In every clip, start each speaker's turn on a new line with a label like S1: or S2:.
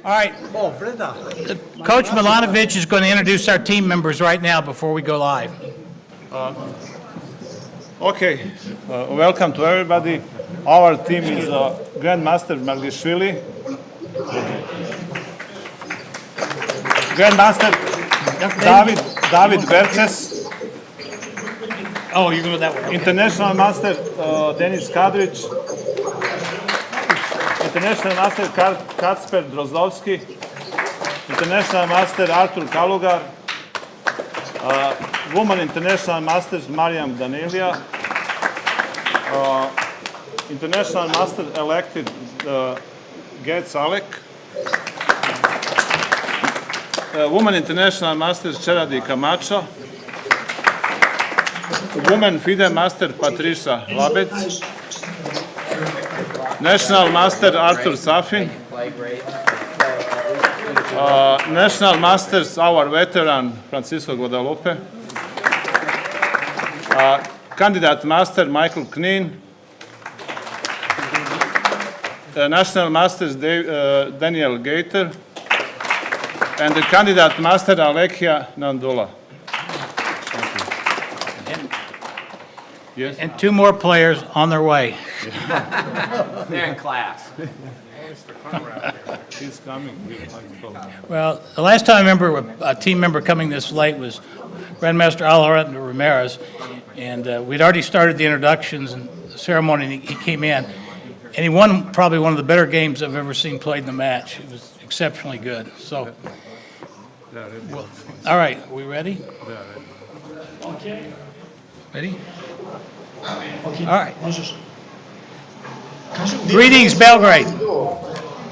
S1: All right. Coach Milanovic is going to introduce our team members right now before we go live.
S2: Okay, welcome to everybody. Our team is Grandmaster Magdishvili, Grandmaster David Verces,
S1: Oh, you're going with that one. Okay.
S2: International Master Denis Kadrić, International Master Kacper Drozdovski, International Master Artur Kalugar, Woman International Masters Mariam Danilia, International Master elected Gets Alek, Woman International Masters Cheradi Camacho, Woman FIDE Master Patricia Labec, National Master Artur Safin, National Masters our veteran Francisco Guadalupe, Candidate Master Michael Kneen, National Masters Daniel Gator, and the Candidate Master Alekhia Nandula. Yes.
S1: And two more players on their way.
S3: They're in class.
S2: He's coming.
S1: Well, the last time I remember a team member coming this late was Grandmaster Alejandro Ramirez, and we'd already started the introductions and the ceremony, and he came in, and he won probably one of the better games I've ever seen played in the match. It was exceptionally good. So, well, all right, are we ready?
S4: Okay.
S1: Ready?
S4: Okay.
S1: All right.
S4: Możesz.
S1: Greetings, Belgrade.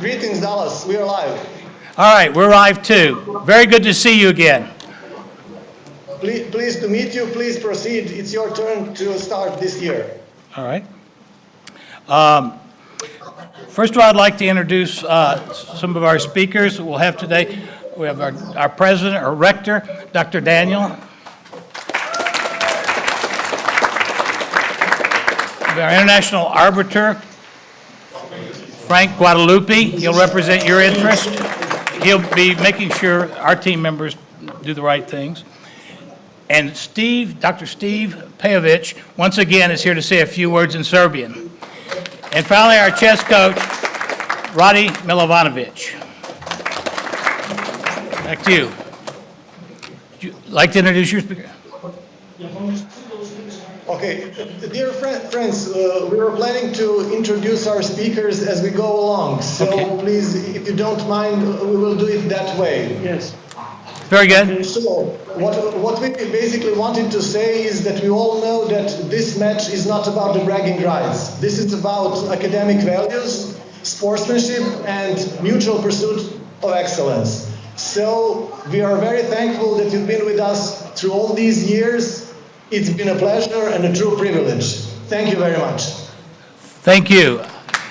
S5: Greetings, Dallas. We are live.
S1: All right, we're live too. Very good to see you again.
S5: Pleased to meet you. Please proceed. It's your turn to start this year.
S1: All right. First of all, I'd like to introduce some of our speakers that we'll have today. We have our president, or rector, Dr. Daniel. We have our international arbiter, Frank Guadalupe. He'll represent your interest. He'll be making sure our team members do the right things. And Dr. Steve Pejovic, once again, is here to say a few words in Serbian. And finally, our chess coach, Radi Milovanovic. Back to you. Would you like to introduce your speaker?
S5: Okay, dear friends, we are planning to introduce our speakers as we go along. So
S1: Okay.
S5: please, if you don't mind, we will do it that way.
S4: Yes.
S1: Very good.
S5: So, what we basically wanted to say is that we all know that this match is not about the bragging rights. This is about academic values, sportsmanship, and mutual pursuit of excellence. So, we are very thankful that you've been with us through all these years. It's been a pleasure and a true privilege. Thank you very much.
S1: Thank you.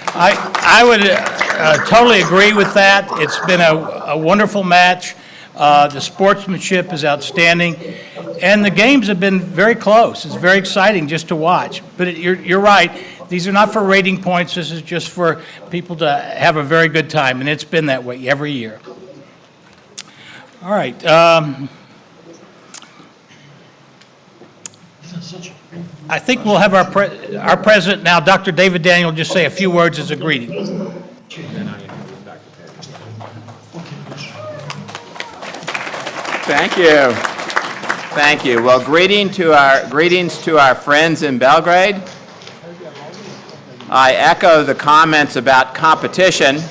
S1: I would totally agree with that. It's been a wonderful match. The sportsmanship is outstanding, and the games have been very close. It's very exciting just to watch. But you're right. These are not for rating points. This is just for people to have a very good time, and it's been that way every year. All right. I think we'll have our president now, Dr. David Daniel, just say a few words as a greeting.
S3: Thank you. Thank you. Well, greetings to our friends in Belgrade. I echo the comments about competition.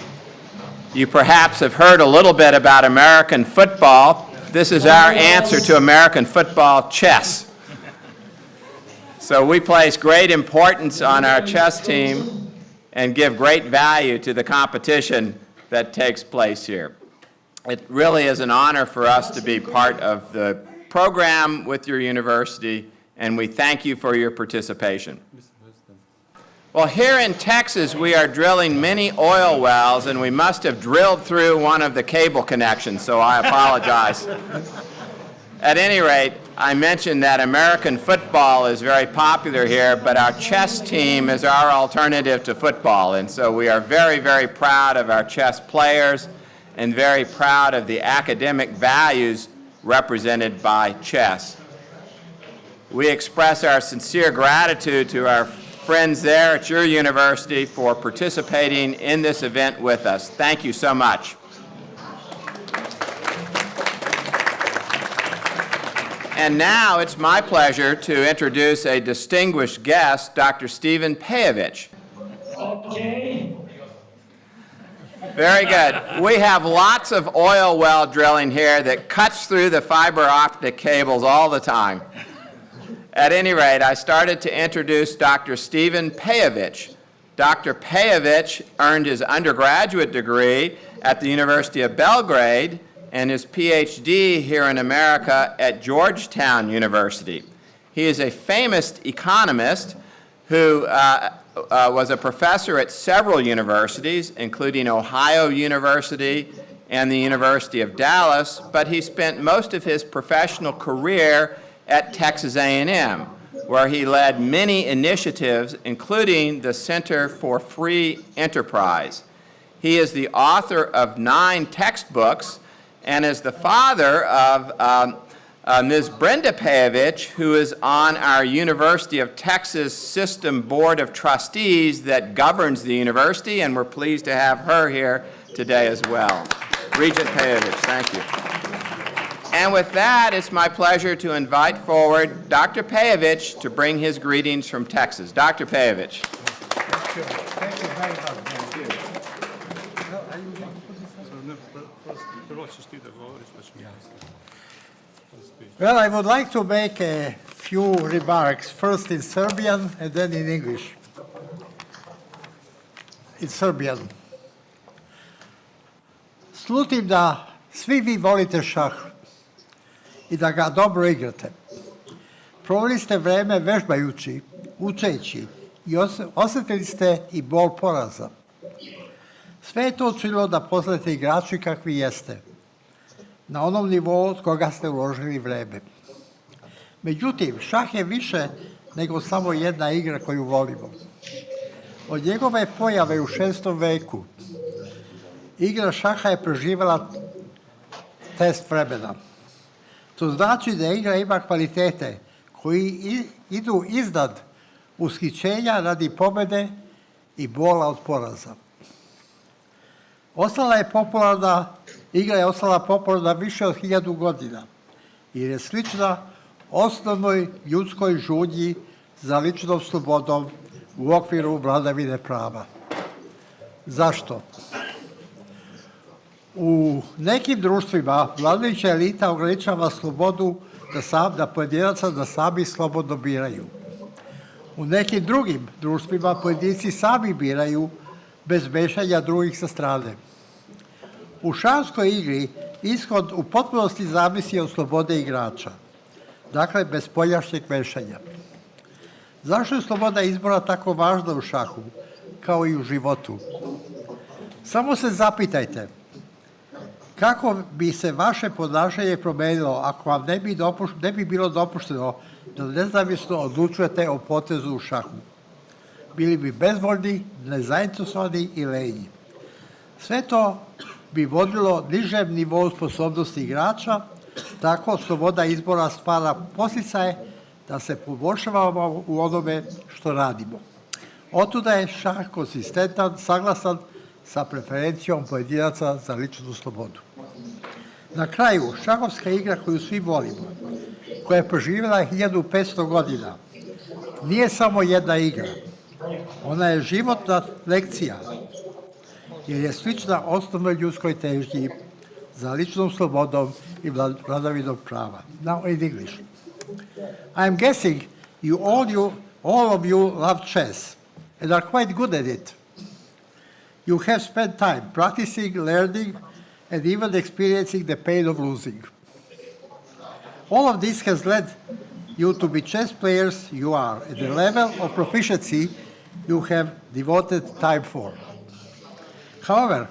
S3: You perhaps have heard a little bit about American football. This is our answer to American football, chess. So we place great importance on our chess team and give great value to the competition that takes place here. It really is an honor for us to be part of the program with your university, and we thank you for your participation. Well, here in Texas, we are drilling many oil wells, and we must have drilled through one of the cable connections, so I apologize. At any rate, I mentioned that American football is very popular here, but our chess team is our alternative to football, and so we are very, very proud of our chess players and very proud of the academic values represented by chess. We express our sincere gratitude to our friends there at your university for participating in this event with us. Thank you so much. And now it's my pleasure to introduce a distinguished guest, Dr. Stephen Pejovich.
S4: Okay.
S3: Very good. We have lots of oil well drilling here that cuts through the fiber optic cables all the time. At any rate, I started to introduce Dr. Stephen Pejovich. Dr. Pejovich earned his undergraduate degree at the University of Belgrade and his PhD here in America at Georgetown University. He is a famous economist who was a professor at several universities, including Ohio University and the University of Dallas, but he spent most of his professional career at Texas A&M, where he led many initiatives, including the Center for Free Enterprise. He is the author of 9 textbooks and is the father of Ms. Brenda Pejovich, who is on our University of Texas System Board of Trustees that governs the university, and we're pleased to have her here today as well. Regent Pejovich, thank you. And with that, it's my pleasure to invite forward Dr. Pejovich to bring his greetings from Texas. Dr. Pejovich.
S6: Thank you very much. Well, I would like to make a few remarks, first in Serbian and then in English. In Serbian. Slutim da svi vi volite šah i da ga dobro igrate. Proveli ste vreme vežbajući, učeći i osjetili ste i bol poraza. Sve je to učinilo da postanete igrači kakvi jeste, na onom nivou od koga ste uložili vreme. Međutim, šah je više nego samo jedna igra koju volimo. Od njegove pojave u 6. veku igra šaha je preživjela test vremena. To znači da igra ima kvalitete koji idu iznad ushićenja radi pobjede i bola od poraza. Igra je ostala popularna više od 1000 godina jer je slična osnovnoj ljudskoj žudnji za ličnom slobodom u okviru vladavine prava. Zašto? U nekim društvima vladajuća elita ograničava slobodu da pojedinaca da sami slobodno biraju. U nekim drugim društvima pojedinci sami biraju bez mešanja drugih sa strane. U šahskoj igri ishod u potpunosti zavisi od slobode igrača, dakle bez spoljašnjeg mešanja. Zašto je sloboda izbora tako važna u šahu, kao i u životu? Samo se zapitajte, kako bi se vaše ponašanje promenilo ako vam ne bi bilo dopušteno da nezavisno odlučujete o potezu u šahu? Bili bi bezvoljni, nezainteresovani i lenji. Sve to bi vodilo nižem nivou sposobnosti igrača, tako sloboda izbora stvara poticaje da se poboljšavamo u onome što radimo. Otuda je šah konzistentan, saglasan sa preferencijom pojedinaca za ličnu slobodu. Na kraju, šahovska igra koju svi volimo, koja je preživjela 1500 godina, nije samo jedna igra. Ona je životna lekcija, jer je slična osnovnoj ljudskoj težnji za ličnom slobodom i vladavinom prava. Now in English. I am guessing all of you love chess and are quite good at it. You have spent time practicing, learning, and even experiencing the pain of losing. All of this has led you to be chess players you are at the level of proficiency you have devoted time for. However,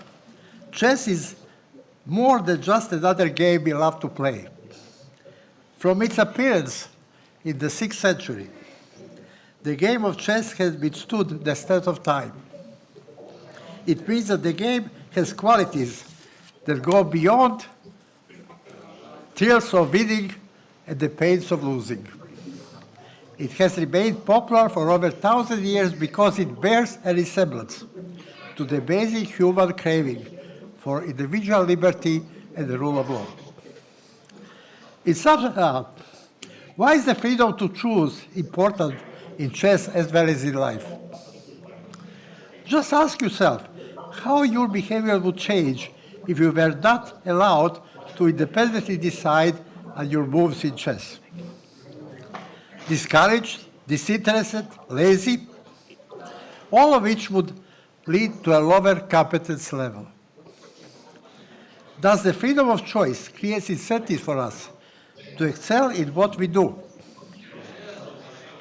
S6: chess is more than just another game you love to play. From its appearance in the 6th century, the game of chess has withstood the test of time. It means that the game has qualities that go beyond thrills of winning and the pains of losing. It has remained popular for over 1,000 years because it bears a resemblance to the basic human craving for individual liberty and the rule of law. Why is the freedom to choose important in chess as well as in life? Just ask yourself how your behavior would change if you were not allowed to independently decide on your moves in chess. Discouraged, disinterested, lazy, all of which would lead to a lower competence level. Thus, the freedom of choice creates incentives for us to excel in what we do.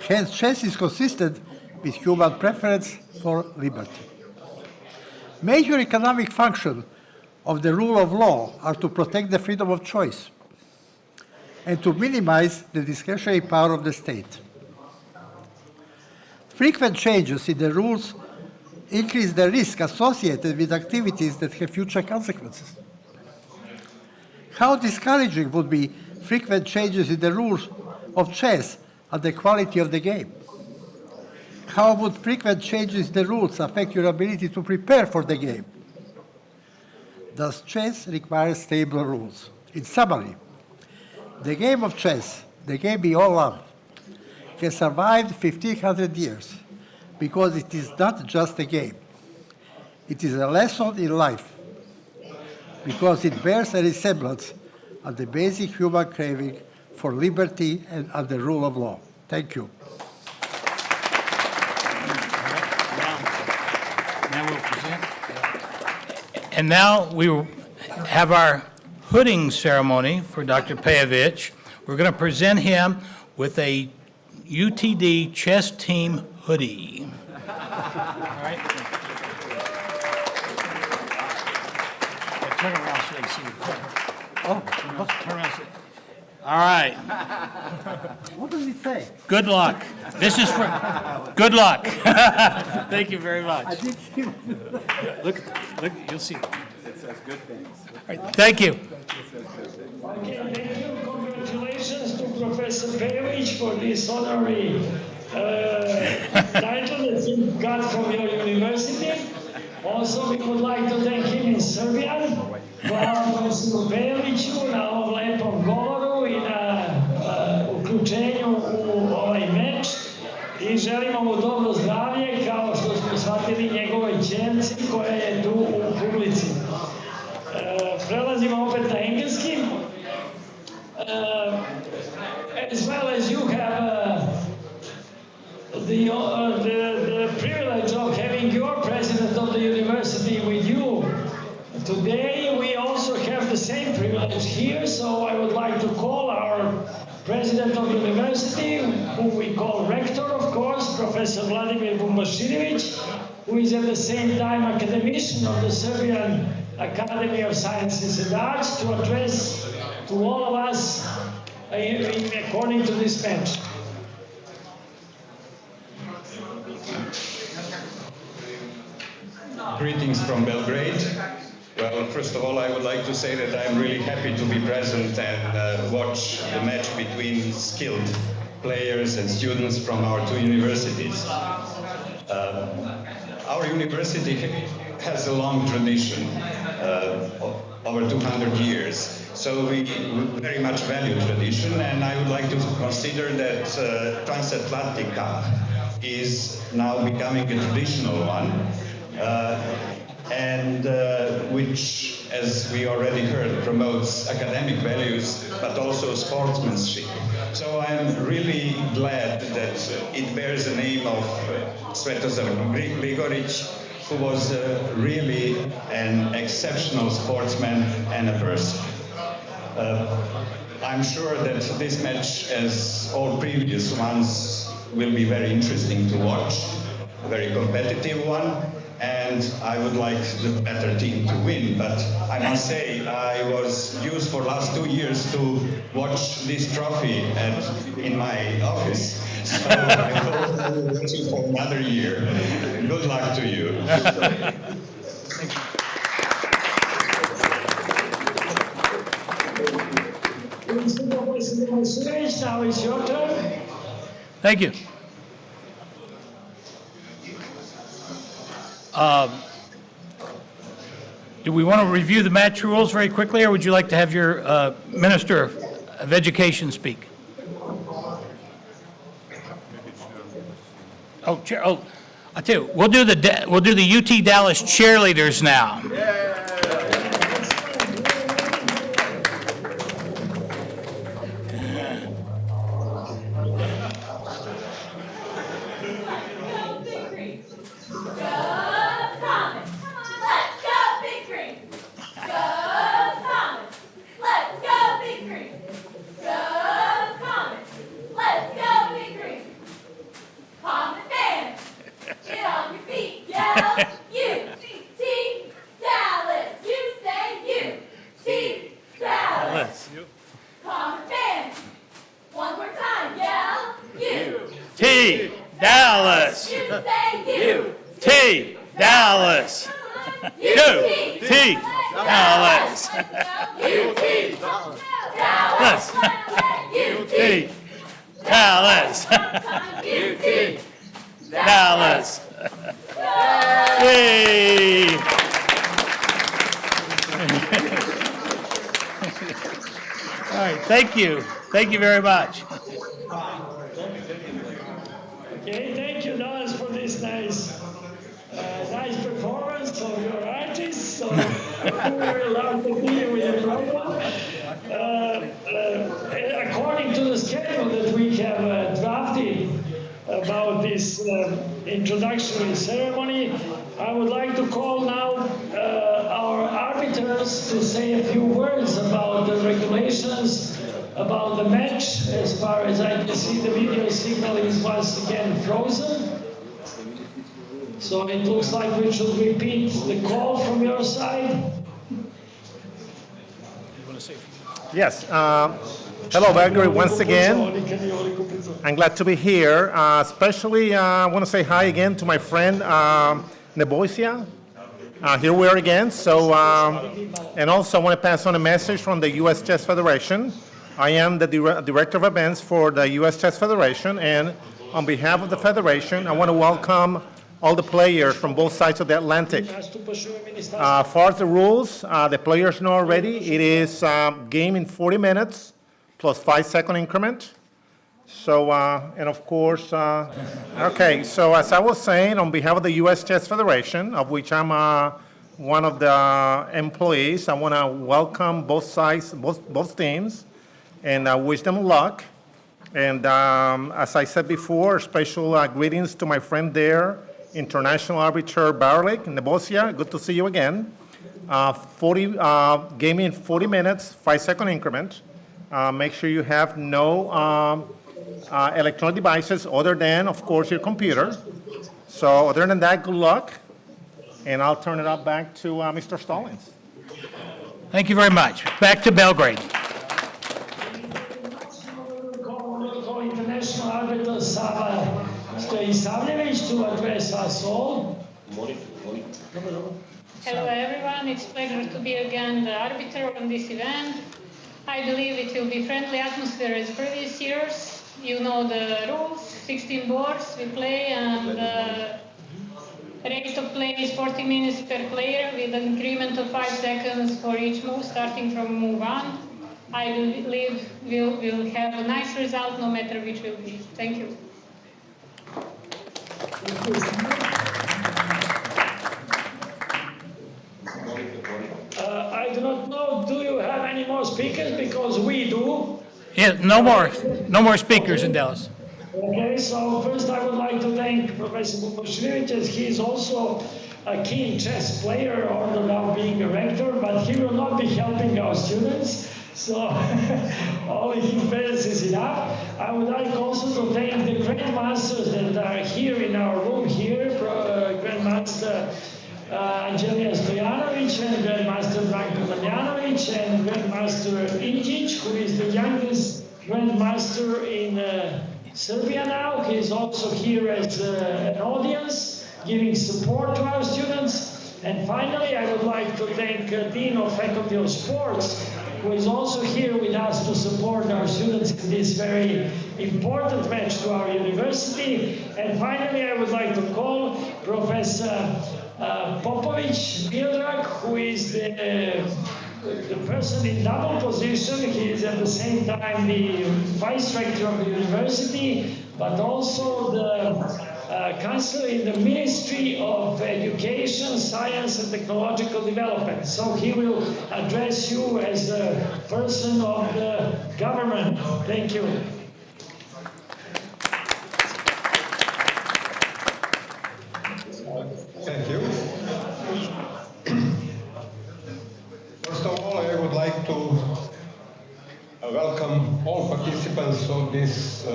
S6: Hence, chess is consistent with human preference for liberty. Major economic functions of the rule of law are to protect the freedom of choice and to minimize the discretionary power of the state. Frequent changes in the rules increase the risk associated with activities that have future consequences. How discouraging would be frequent changes in the rules of chess and the quality of the game? How would frequent changes in the rules affect your ability to prepare for the game? Thus, chess requires stable rules. In summary, the game of chess, the game we all love, has survived 1,500 years because it is not just a game. It is a lesson in life because it bears a resemblance of the basic human craving for liberty and of the rule of law. Thank you.
S1: Now we'll present. And now we will have our hooding ceremony for Dr. Pejovic. We're going to present him with a UTD chess team hoodie. All right. Yeah, turn around so they see you. Turn around. All right.
S6: What does it say?
S1: Good luck. This is for good luck. Thank you very much. Look, you'll see. It says good things. All right, thank you.
S4: Okay, thank you. Congratulations to Professor Pejovic for this honorary title that you got from your university. Also, we would like to thank him in Serbian. Hvala profesoru Pejoviću na ovom lepom govoru i na uključenju u ovaj meč. I želimo mu dobro zdravlje, kao što smo shvatili njegovoj ćerci koja je tu u publici. Prelazimo opet na engleski. As well as you have the privilege of having your president of the university with you today, we also have the same privilege here, so I would like to call our president of the university, whom we call rector, of course, Professor Vladimir Bumbaširević, who is at the same time academician of the Serbian Academy of Sciences and Arts, to address to all of us according to this match.
S7: Greetings from Belgrade. Well, first of all, I would like to say that I'm really happy to be present and watch the match between skilled players and students from our two universities. Our university has a long tradition, over 200 years, so we very much value tradition, and I would like to consider that Transatlantic Cup is now becoming a traditional one. Which, as we already heard, promotes academic values, but also sportsmanship. So I'm really glad that it bears the name of Svetozar Grigoric, who was really an exceptional sportsman and a person. I'm sure that this match, as all previous ones, will be very interesting to watch, a very competitive one. And I would like the better team to win, but I must say I was used for last 2 years to watch this trophy in my office, so I hope I will watch it for another year. Good luck to you.
S4: Professor Masuevich. Now it's your turn.
S1: Thank you. Do we want to review the match rules very quickly, or would you like to have your Minister of Education speak? I tell you, we'll do the UT Dallas cheerleaders now. T, Dallas. You say you. T, Dallas. You. T, Dallas. You. T, Dallas. You. T, Dallas. You. T, Dallas. Yay. All right, thank you. Thank you very much.
S4: Okay, thank you, Dallas, for this nice performance of your artists. So we're allowed to be with the program. According to the schedule that we have drafted about this introductory ceremony, I would like to call now our arbiters to say a few words about the regulations, about the match. As far as I can see, the video signal is once again frozen. So it looks like we should repeat the call from your side.
S2: Yes. Hello, Belgrade, once again. I'm glad to be here. Especially, I want to say hi again to my friend Nebosia. Here we are again. So, and also I want to pass on a message from the U.S. Chess Federation. I am the Director of Events for the U.S. Chess Federation, and on behalf of the Federation, I want to welcome all the players from both sides of the Atlantic. As far as the rules, the players know already, it is game in 40 minutes plus 5-second increment. So, and of course, okay, so as I was saying, on behalf of the U.S. Chess Federation, of which I'm one of the employees, I want to welcome both sides, both teams, and wish them luck. And as I said before, special greetings to my friend there, International Arbiter Barlik Nebosia. Good to see you again. Game in 40 minutes, 5-second increment. Make sure you have no electronic devices other than, of course, your computer. So other than that, good luck. And I'll turn it up back to Mr. Stallings.
S1: Thank you very much. Back to Belgrade.
S4: International arbiter Sava Stojisavljević to address us all.
S8: Hello everyone, it's a pleasure to be again the arbiter on this event. I believe it will be friendly atmosphere as previous years. You know the rules, 16 boards we play, and the rate of play is 40 minutes per player with an increment of 5 seconds for each move starting from move 1. I believe we'll have a nice result no matter which will be. Thank you.
S4: I do not know, do you have any more speakers? Because we do.
S1: Yeah, no more speakers in Dallas.
S4: Okay, so first I would like to thank Professor Bukoshvili, as he is also a keen chess player, although now being a rector, but he will not be helping our students. So only his presence is enough. I would like also to thank the grandmasters that are here in our room here, Grandmaster Angelija Stojanović and Grandmaster Branko Damjanović and Grandmaster Inđić, who is the youngest Grandmaster in Serbia now. He is also here as an audience, giving support to our students. And finally, I would like to thank Dean of Faculty of Sports, who is also here with us to support our students in this very important match to our university. And finally, I would like to call Professor Popovic Miodrag, who is the person in double position. He is at the same time the vice rector of the university, but also the counselor in the Ministry of Education, Science and Technological Development. So he will address you as a person of the government. Thank you.
S9: Thank you. First of all, I would like to welcome all participants of this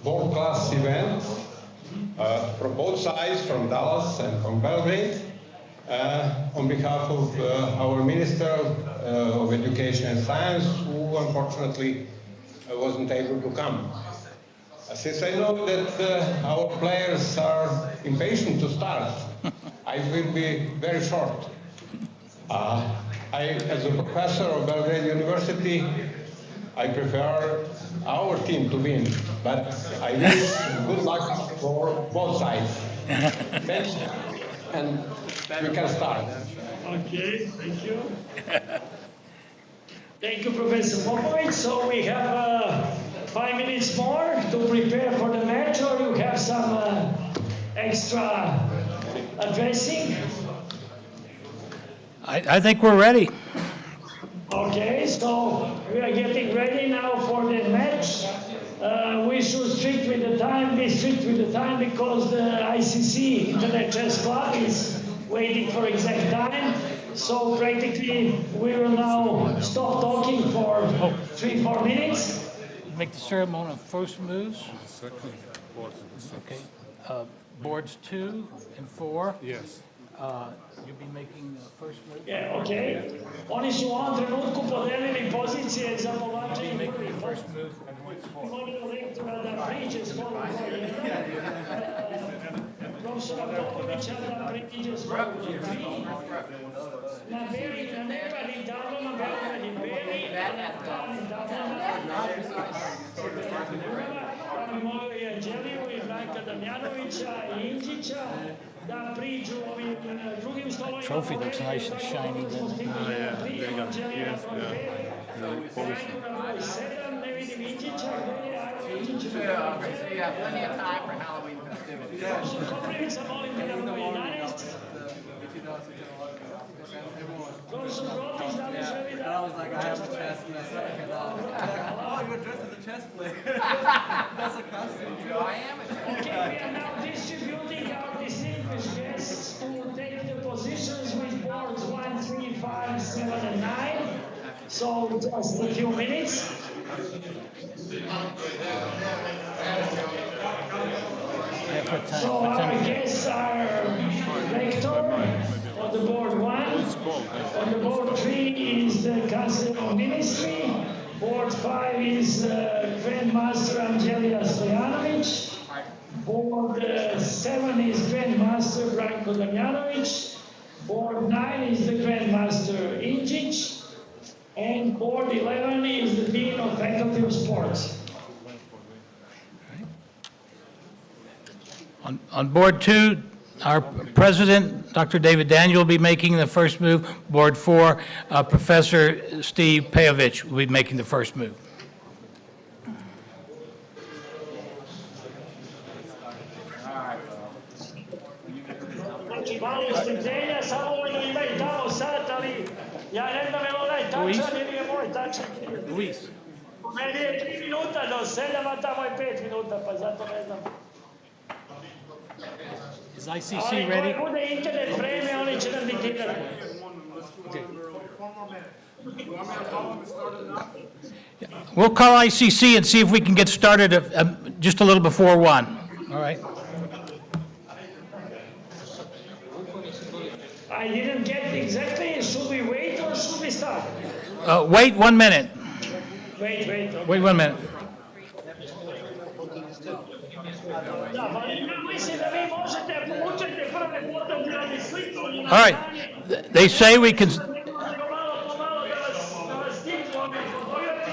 S9: world-class event from both sides, from Dallas and from Belgrade. On behalf of our Minister of Education and Science, who unfortunately wasn't able to come. Since I know that our players are impatient to start, I will be very short. As a professor of Belgrade University, I prefer our team to win, but I wish good luck for both sides. Thanks, and we can start.
S4: Okay, thank you. Thank you, Professor Popovic. So we have 5 minutes more to prepare for the match, or you have some extra addressing?
S1: I think we're ready.
S4: Okay, so we are getting ready now for the match. We should strict with the time, be strict with the time, because the ICC, Internet Chess Club, is waiting for exact time. So practically, we will now stop talking for 3-4 minutes.
S1: Make the ceremony of first moves. Okay. Boards 2 and 4.
S10: Yes.
S1: You'll be making the first move.
S4: Yeah, okay. Oni su u ovom trenutku podelili pozicije za povlačenje prvih.
S1: First move.
S4: Molimo rektora da priđe s porukom 1, profesora Popovića da priđe s porukom 3. Na nevanim tablama, belgranim beli, a na pravnim tablama pa bi molio i Anđeliju i Branka Damjanovića i Inđića da priđu ovim drugim stolovima.
S1: Trophy looks nice and shiny.
S10: There you go. Yes, the Polish.
S4: Ne vidim Inđića, gdje je Inđić?
S3: Okay, so you have plenty of time for Halloween festivities.
S4: Koprivica, molim te da bude 11. Profesor Protić, da li želi da...
S11: I was like, I have a chest in a second. Oh, you're dressed as a chess player. That's a costume.
S3: So I am a
S4: Okay, we are now distributing our distinguished guests to take the positions with boards 1, 3, 5, 7, and 9. So just a few minutes. So our guests are Rector on the board 1. On the board 3 is the Council of Ministry. Board 5 is Grandmaster Anđelija Stojanović. Board 7 is Grandmaster Branko Damjanović. Board 9 is the Grandmaster Inđić. And Board 11 is the Dean of Faculty of Sports.
S1: On board 2, our president, Dr. David Daniel, will be making the first move. Board 4, Professor Steve Pejovic will be making the first move.
S4: Znači, malo strpljenja, samo ovo da ima i tamo sat, ali ja ne znam je li onaj tačan ili je moj tačan.
S1: Luis.
S4: Meni je 3 minuta do 7, a tamo je 5 minuta, pa zato ne znam.
S1: Is ICC
S4: Ali
S1: ready?
S4: koji bude internet vreme, oni će nam diktirati.
S1: We'll call ICC and see if we can get started just a little before 1. All right.
S4: I didn't get exactly, should we wait or should we start?
S1: Wait 1 minute.
S4: Wait. Okay.
S1: Wait 1 minute.
S4: Da, pa mislim da vi možete povučete prve poteze, ali sliku.
S1: All right. They say we can.
S4: Malo po malo da vas mi fotograti,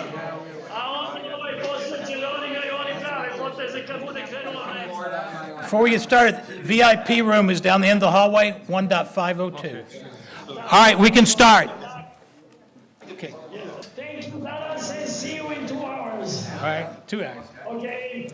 S4: a onda ovaj posvećeni, oni ga i oni prave poteze kad bude krenulo vreme.
S1: Before we get started, VIP room is down the end of the hallway, 1.502. All right, we can start. Okay,
S4: Thank you, Dallas, and see you in 2 hours.
S1: all right, 2 hours.
S4: Okay?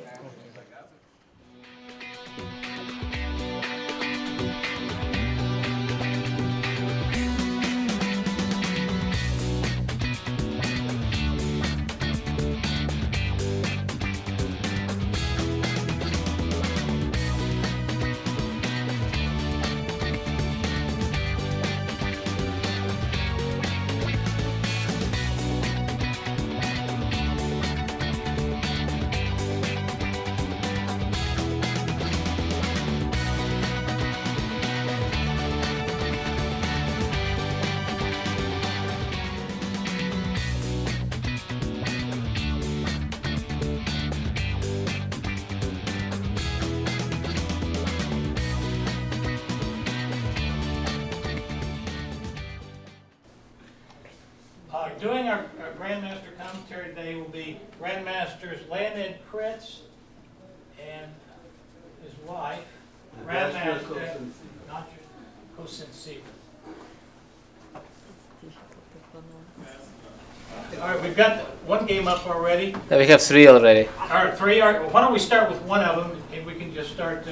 S1: Doing our Grandmaster commentary today will be Grandmasters Leonid Kritz and his wife, Grandmaster Kosinski. All right, we've got one game up already.
S12: We have 3 already.
S1: All right, 3. All right, why don't we start with one of them, and we can just start.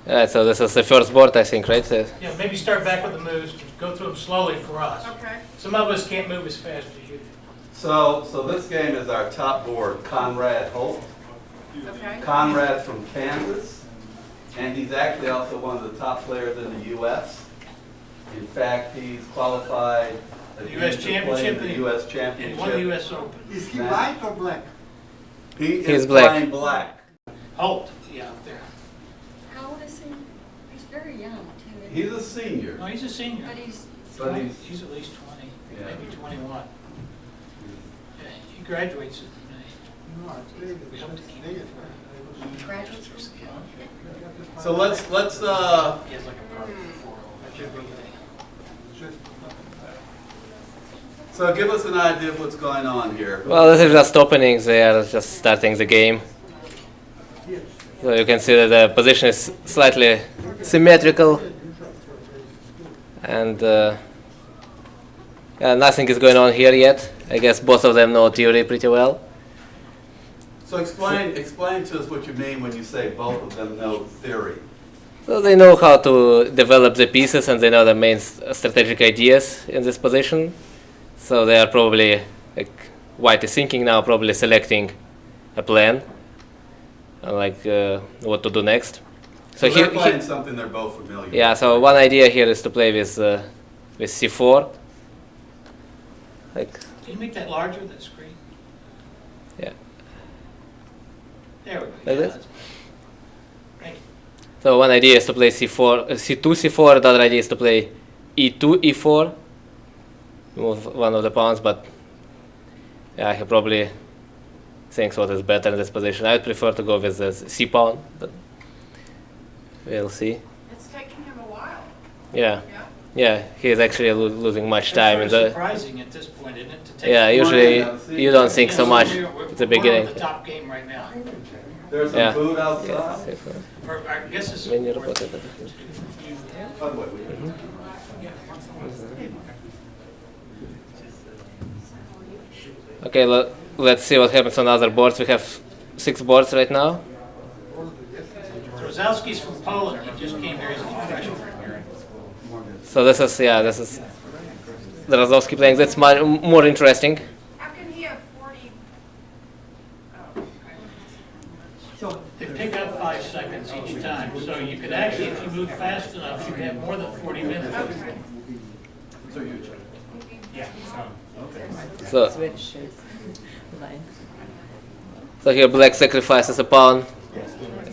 S12: Alright, so this is the first board, I think, right?
S1: Yeah, maybe start back with the moves. Go through them slowly for us. Okay. Some of us can't move as fast as you do.
S13: So this game is our top board, Conrad Holt.
S14: Okay.
S13: Conrad's from Kansas, and he's actually also one of the top players in the U.S. In fact, he's qualified
S1: The U.S. Championship.
S13: the U.S. Championship.
S1: And won the U.S. Open.
S6: Is he white or black?
S13: He
S12: He's
S13: is
S12: black.
S13: playing black.
S1: Holt, yeah, up there.
S14: How old is he? He's very young, too.
S13: He's a senior.
S1: No, he's a senior.
S14: But he's,
S13: But
S1: He's at least 20,
S13: Yeah.
S1: maybe 21. Yeah, he graduates in May. We hope to keep him.
S14: graduates.
S13: So let's
S1: He has like a par 4. That should be good.
S13: so give us an idea of what's going on here.
S12: Well, this is just openings. They are just starting the game. So you can see that the position is slightly symmetrical. And nothing is going on here yet. I guess both of them know theory pretty well.
S13: So explain to us what you mean when you say both of them know theory.
S12: So they know how to develop the pieces and they know the main strategic ideas in this position. So they are probably, like White is thinking now, probably selecting a plan, what to do next.
S13: So they're playing something they're both familiar with.
S12: Yeah, so one idea here is to play with c4.
S1: Can you make that larger, that screen?
S12: Yeah.
S1: There we go.
S12: Like
S1: Yeah,
S12: this?
S1: Thank you.
S12: So one idea is to play c4, c2, c4. The other idea is to play e2, e4. Move one of the pawns, but yeah, he probably thinks what is better in this position. I would prefer to go with the c pawn, but we'll see.
S14: It's taking him a while.
S12: Yeah, yeah, he is actually losing much time in
S1: It's
S12: the.
S1: surprising at this point, isn't it? To take
S12: Yeah, usually you don't think so much
S1: We're
S12: at the beginning.
S1: on the top game right now.
S13: There's some
S12: Yeah.
S13: food outside.
S1: Or I guess it's.
S12: When you report it.
S13: By the way,
S12: Okay, let's see what happens on other boards. We have 6 boards right now.
S1: Rozowski's from Poland. He just came here. He's a freshman.
S12: So this is Drozowski playing. That's more interesting.
S14: How can he have 40?
S1: They pick up 5 seconds each time, so you could actually, if you move fast enough, you could have more than 40 minutes. Yeah.
S12: So here Black sacrifices a pawn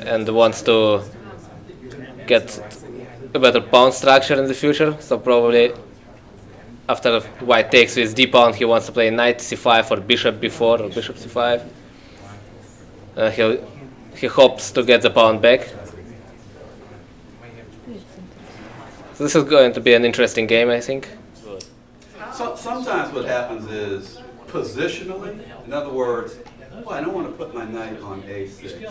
S12: and wants to get a better pawn structure in the future. So probably after White takes with d pawn, he wants to play knight c5 or bishop b4 or bishop c5. He hopes to get the pawn back. So this is going to be an interesting game, I think.
S13: Sometimes what happens is positionally, in other words, well, I don't want to put my knight on A6.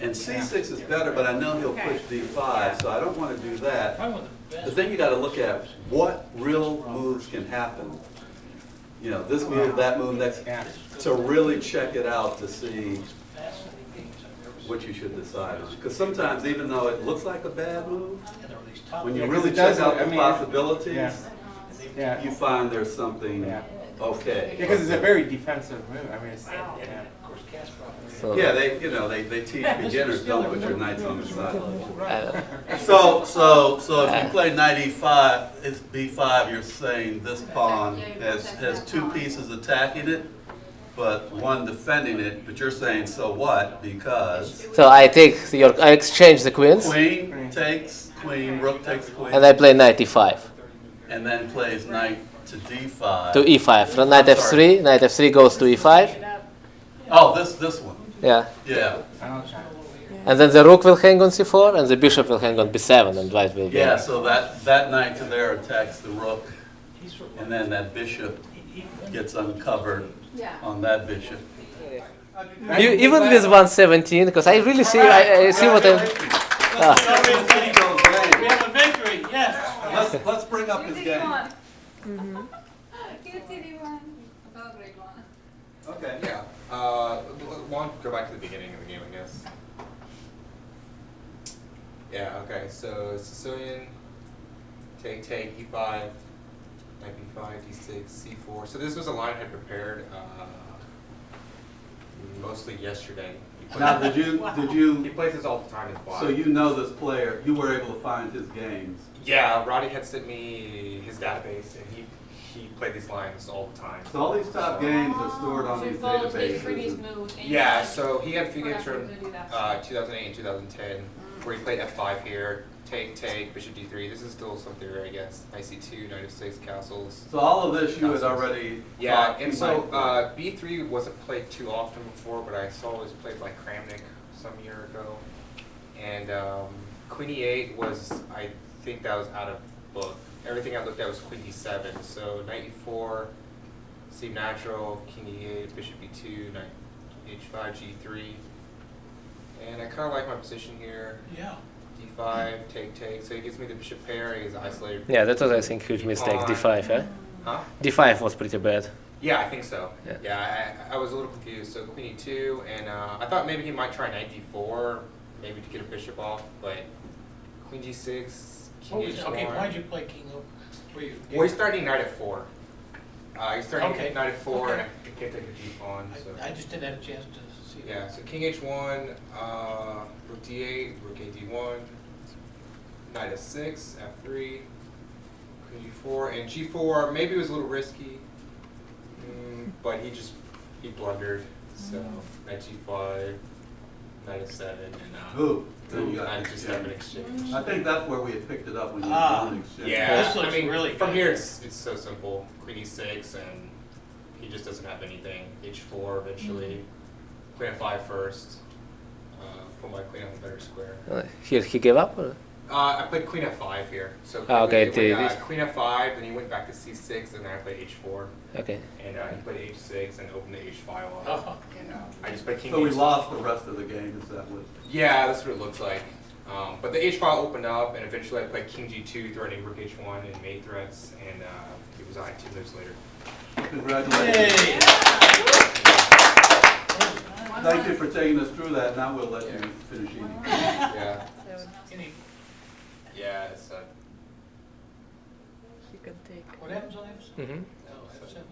S13: And C6 is better, but I know he'll push D5, so I don't want to do that. But then you got to look at what real moves can happen. You know, this move, that move, next, to really check it out to see what you should decide on. Because sometimes, even though it looks like a bad move, when you really check out the possibilities, you find there's something okay.
S10: Because it's a very defensive move. I mean, it's,
S13: Yeah, they teach beginners, don't put your knights on the side. So if you play knight e5, it's b5, you're saying this pawn has two pieces attacking it, but one defending it, but you're saying, so what, because...
S12: So I exchange the queens.
S13: Queen takes queen, rook takes queen.
S12: And I play knight e5.
S13: And then plays knight to d5.
S12: To e5. Knight f3, knight f3 goes to e5.
S13: Oh, this one.
S12: Yeah.
S13: Yeah.
S12: And then the rook will hang on c4, and the bishop will hang on b7, and white will be...
S13: Yeah, so that knight to there attacks the rook, and then that bishop gets uncovered on that bishop.
S12: Even with 117, because I really see, I see what I'm...
S1: We have a victory, yes.
S13: Let's bring up his game.
S10: okay, yeah. Want to go back to the beginning of the game, I guess. Yeah, okay, so Sicilian, take, E5, knight B5, D6, C4. So this was a line I had prepared mostly yesterday.
S13: Now, did you?
S10: He plays this all the time as well.
S13: So you know this player. You were able to find his games.
S10: Yeah, Roddy had sent me his database, and he played these lines all the time.
S13: So all these top games are stored on these databases.
S10: Yeah, so he had a few games from 2008 and 2010 where he played F5 here, take, bishop D3. This is still some theory, I guess. Knight C2, knight F6, castles.
S13: So all of this you had already.
S10: Yeah, and so B3 wasn't played too often before, but I saw it was played by Kramnik some year ago. And Queen E8 was, I think that was out of book. Everything I looked at was Queen D7. So knight E4 seemed natural, King E8, bishop E2, knight H5, G3. And I kind of like my position here.
S1: Yeah.
S10: D5, take. So he gives me the bishop pair. He's isolated.
S12: Yeah, that was, I think, huge mistake. D5, eh?
S10: Huh?
S12: D5 was pretty bad.
S10: Yeah, I think so.
S12: Yeah.
S10: I was a little confused. So Queen E2, and I thought maybe he might try knight D4, maybe to get a bishop off, but Queen G6, King H1.
S1: Okay, why'd you play King O?
S10: Well, he's starting knight at 4. He's starting knight at 4,
S1: Okay.
S10: and I can't take a G pawn. So.
S1: I just didn't have a chance to see.
S10: Yeah, so King H1, Rook D8, Rook A D1, Knight F6, F3, Queen G4, and G4 maybe it was a little risky, but he blundered. So Knight G5, Knight F7, and Knight G7 exchange.
S13: I think that's where we had picked it up when you were doing exchange.
S10: Yeah,
S1: This looks really
S10: from
S1: good.
S10: here it's so simple. Queen E6, and he just doesn't have anything. H4 eventually. Queen F5 first. Put my queen on a better square.
S12: Here, he gave up? Or?
S10: I played Queen F5 here. So
S12: Okay,
S10: Queen F5, then he went back to C6, and then I played H4.
S12: Okay.
S10: And he played H6 and opened the H file up.
S1: Oh.
S10: And I just played King
S13: So we
S10: H6.
S13: lost the rest of the game. Is that what?
S10: Yeah, that's what it looks like. But the H file opened up, and eventually I played King G2, threatening Rook H1 and mate threats, and he was on 2 moves later.
S13: Congratulations. Thank you for taking us through that. Now we'll let you finish eating.
S10: Yeah. Yeah, it's
S14: You can take.
S1: What happens on F7?
S12: Mm-hmm.
S1: Oh, F7?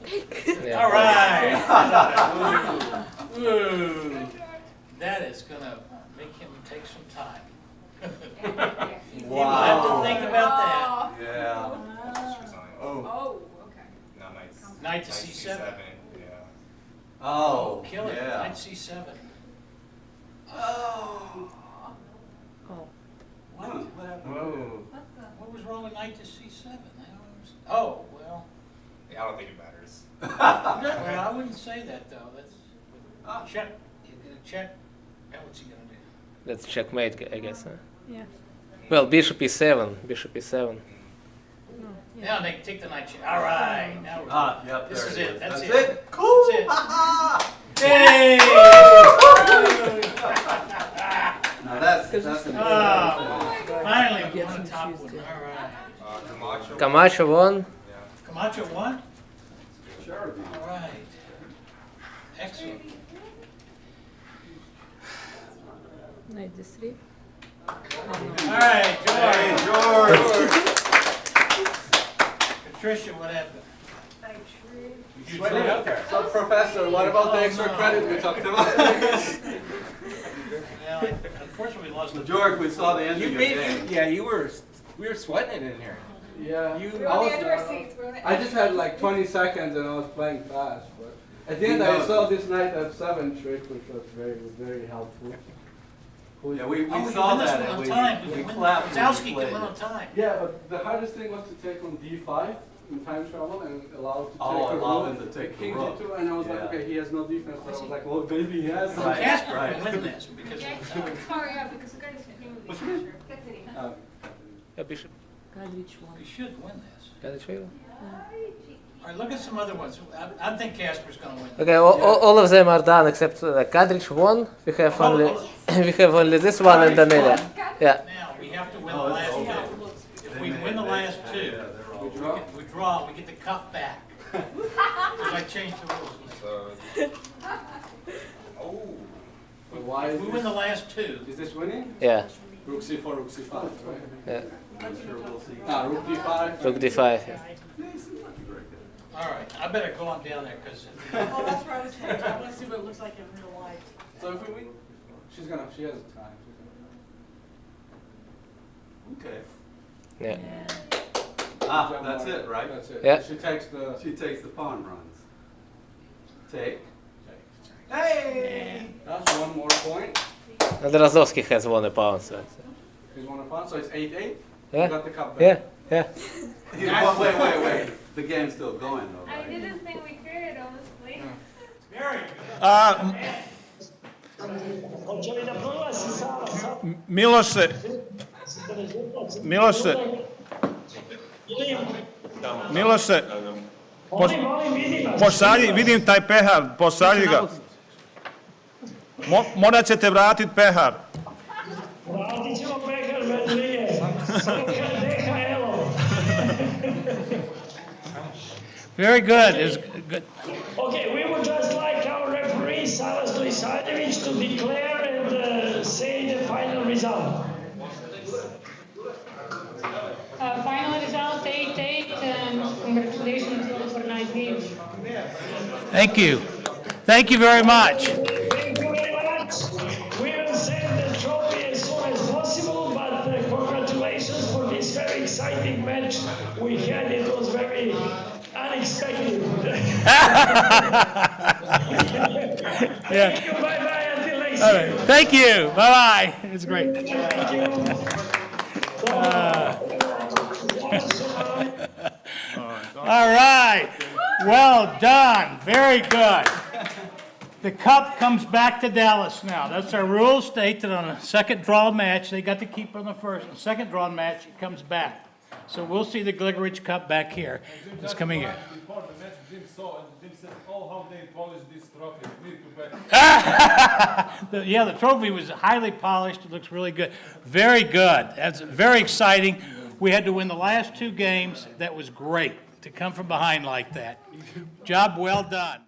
S1: Okay.
S12: Yeah.
S1: All right. Ooh. That is going to make him take some time. We'll have to think about that.
S13: Yeah.
S14: Oh, okay.
S10: No,
S1: Knight to C7.
S10: Yeah.
S13: Oh,
S1: Kill it.
S13: yeah.
S1: Knight C7.
S14: Oh.
S1: What happened?
S10: Whoa.
S1: What was wrong with Knight to C7? I don't understand. Oh, well.
S10: Yeah, I don't think it matters.
S1: Well, I wouldn't say that, though. That's check. You're going to check. Now what's he going to do?
S12: That's checkmate, I guess. Huh?
S14: Yeah.
S12: Well, bishop e7. Bishop e7.
S1: Now they take the knight. All right. Now we're
S13: Yep,
S1: this
S13: there
S1: is
S13: it
S1: it.
S13: is.
S1: That's
S13: That's
S1: it.
S13: Cool.
S1: That's it. Hey!
S13: Now that's
S1: Finally, we won a top one. All right.
S12: Camacho won.
S1: Camacho won?
S13: Sure.
S1: All right. Excellent.
S15: Knight d3.
S1: All right, George.
S13: Hey, George.
S1: Patricia, what happened? You
S11: Wait,
S1: tried?
S11: out there. So, Professor, what about the extra credit we talked about?
S1: Well, unfortunately, we lost the.
S13: George, we saw the end
S11: You
S13: of your
S11: made,
S13: game.
S11: yeah, we were sweating it in here.
S16: Yeah,
S11: You,
S16: we're on the edge of our seats. I just had like 20 seconds and I was playing fast, but at the end I saw this knight f7 trick, which was very helpful.
S13: Yeah, we
S1: Oh,
S13: saw
S1: win this
S13: that
S1: one
S13: and
S1: on
S13: we
S1: time.
S13: we
S1: win-
S13: clapped. when we
S1: Zalski
S13: played
S1: can win
S13: it.
S1: on time.
S16: Yeah, but the hardest thing was to take on d5 in time travel and allow to take
S13: Oh,
S16: a
S13: allow
S16: rook,
S13: him to take the
S16: king
S13: rook.
S16: d2, and I was like,
S13: Yeah.
S16: okay, he has no defense, but I was like, well, maybe he has some.
S13: Right.
S1: Casper
S13: right.
S1: can win this because of the time.
S14: Oh, yeah, because the guy is name
S16: What's your name?
S14: Katerina.
S12: Yeah, bishop.
S15: Kadrich won.
S1: You should win this.
S12: Kadrich failed.
S1: All right, look at some other ones. I think Casper's going to win.
S12: Okay, all of them are done except Kadrich won. We have only we have only this one and Danelia. Yeah.
S1: Now, we have to win the last two. If we win the last two, we draw, we get the cup back. Because I changed the rules.
S16: But why
S1: If
S16: is
S1: we win the
S16: this,
S1: last two,
S16: is this winning?
S12: Yeah.
S16: Rook c4, rook c5, right?
S12: Yeah.
S16: Rook d5.
S12: Rook d5. Yeah.
S1: all right, I better go on down there because.
S15: Oh, that's where I was headed. I want to see what it looks like in real life.
S16: So if we win, she has time.
S13: Okay.
S12: Yeah.
S13: That's it, right?
S16: That's it.
S12: Yeah.
S16: She takes the.
S13: She takes the pawn runs. Take.
S1: Hey!
S16: That's one more point.
S12: And Razowski has won a pawn, so.
S16: He's won a pawn, so it's 8-8.
S12: Yeah.
S16: You got the cup back.
S12: Yeah.
S13: Wait. The game's still going though,
S14: I
S13: right?
S14: didn't think we could, honestly.
S1: Very
S4: Hoće li da proglasi
S2: Miloše, Miloše,
S4: Molim, vidim vas.
S2: pošalji, vidim taj pehar, pošalji ga. Morat ćete vratiti pehar.
S4: Vratit ćemo pekar bez brige. Samo DHL-om.
S1: Very good. It's good.
S4: Okay, we would just like our referee, Savas Stojsanovic, to declare and say the final result.
S8: Final result 8-8, and congratulations all for 9 games.
S1: Thank you. Thank you very much.
S4: Thank you very much. We will send the trophy as soon as possible, but congratulations for this very exciting match we had. It was very unexpected.
S1: Yeah.
S4: Thank you. Bye-bye. Until next
S1: All
S4: year.
S1: right. Thank you. Bye-bye. It was great.
S4: Thank you.
S1: All right. Well done. Very good. The cup comes back to Dallas now. That's our rules state that on a second draw match, they got to keep on the first. The second draw match, it comes back. So we'll see the Gligorich Cup back here this coming year.
S17: Before the match, Jim saw and Jim said, "Oh, how they polished this trophy. We need to bet."
S1: Yeah, the trophy was highly polished. It looks really good. Very good. That's very exciting. We had to win the last two games. That was great to come from behind like that. Job well done.